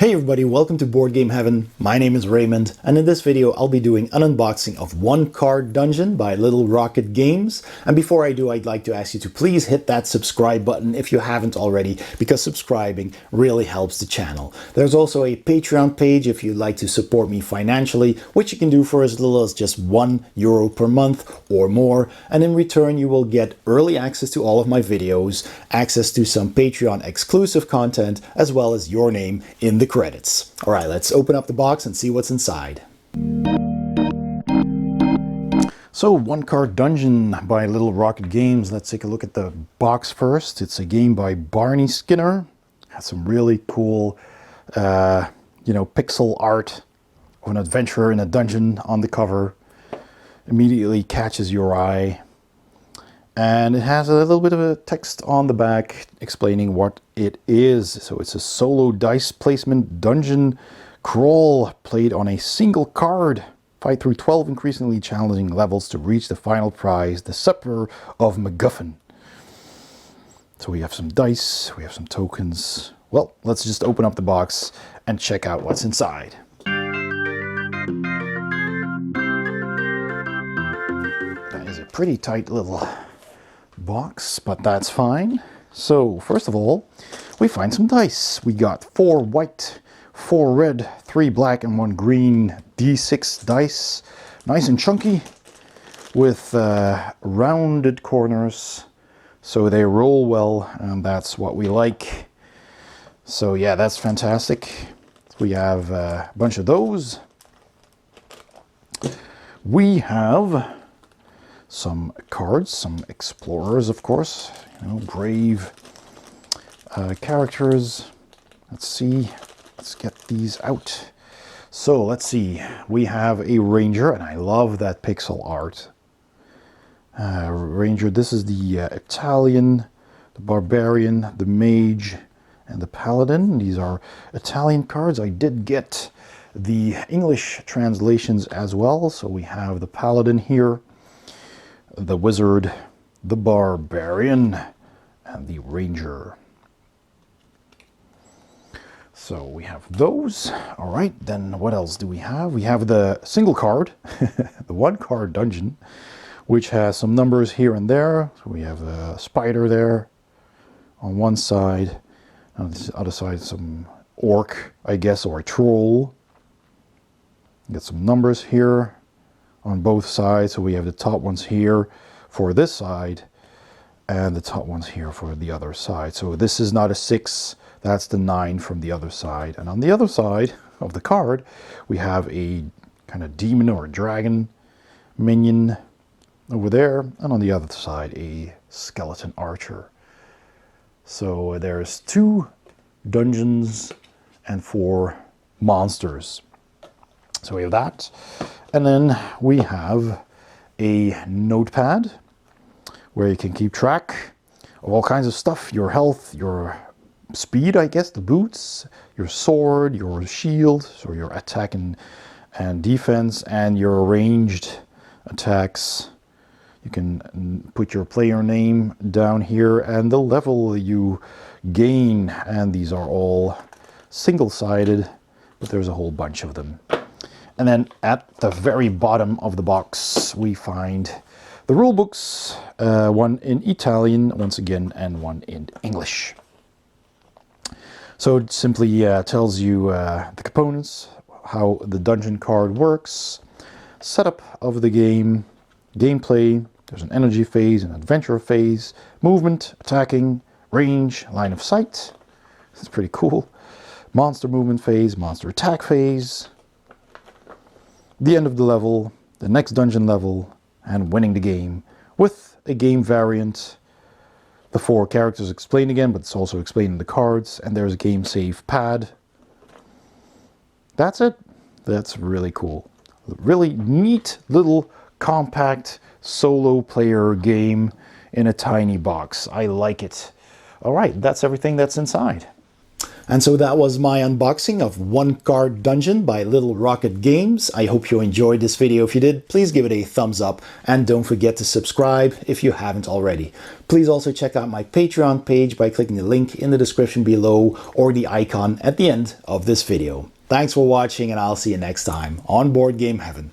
Hey everybody, welcome to Board Game Heaven. My name is Raymond, and in this video I'll be doing an unboxing of One Card Dungeon by Little Rocket Games. And before I do, I'd like to ask you to please hit that subscribe button if you haven't already, because subscribing really helps the channel. There's also a Patreon page if you'd like to support me financially, which you can do for as little as just €1 per month or more, and in return you will get early access to all of my videos, access to some Patreon exclusive content, as well as your name in the credits. All right, let's open up the box and see what's inside. So, One Card Dungeon by Little Rocket Games. Let's take a look at the box first. It's a game by Barney Skinner. Has some really cool, pixel art of an adventurer in a dungeon on the cover. Immediately catches your eye. And it has a little bit of a text on the back explaining what it is. So it's a solo dice placement dungeon crawl played on a single card. Fight through 12 increasingly challenging levels to reach the final prize, the Scepter of MacGuffin. So we have some dice, we have some tokens. Well, let's just open up the box and check out what's inside. That is a pretty tight little box, but that's fine. So first of all, we find some dice. We got 4 white, 4 red, 3 black and 1 green D6 dice. Nice and chunky with rounded corners, so they roll well, and that's what we like. So yeah, that's fantastic. We have a bunch of those. We have some cards, some explorers, of course, brave characters. Let's see, let's get these out. So let's see, we have a ranger, and I love that pixel art. Ranger, this is the Italian, the barbarian, the mage, and the paladin. These are Italian cards. I did get the English translations as well. So we have the paladin here, the wizard, the barbarian, and the ranger. So we have those. All right, then what else do we have? We have the single card, the One Card Dungeon, which has some numbers here and there. So we have a spider there on one side, on the other side some orc, I guess, or a troll. Get some numbers here on both sides. So we have the top ones here for this side and the top ones here for the other side. So this is not a 6, that's the 9 from the other side. And on the other side of the card, we have a kind of demon or dragon minion over there, and on the other side a skeleton archer. So there's 2 dungeons and 4 monsters. So we have that. And then we have a notepad where you can keep track of all kinds of stuff. Your health, your speed, I guess, the boots, your sword, your shield, so your attack and defense, and your ranged attacks. You can put your player name down here and the level you gain. And these are all single-sided, but there's a whole bunch of them. And then at the very bottom of the box, we find the rule books, one in Italian, once again, and one in English. So it simply tells you the components, how the dungeon card works, setup of the game, gameplay. There's an energy phase, an adventure phase, movement, attacking, range, line of sight. It's pretty cool. Monster movement phase, monster attack phase, the end of the level, the next dungeon level, and winning the game with a game variant. The 4 characters explained again, but it's also explained in the cards, and there's a game save pad. That's it. That's really cool. Really neat little compact solo player game in a tiny box. I like it. All right, that's everything that's inside. And so that was my unboxing of One Card Dungeon by Little Rocket Games. I hope you enjoyed this video. If you did, please give it a thumbs up and don't forget to subscribe if you haven't already. Please also check out my Patreon page by clicking the link in the description below or the icon at the end of this video. Thanks for watching and I'll see you next time on Board Game Heaven.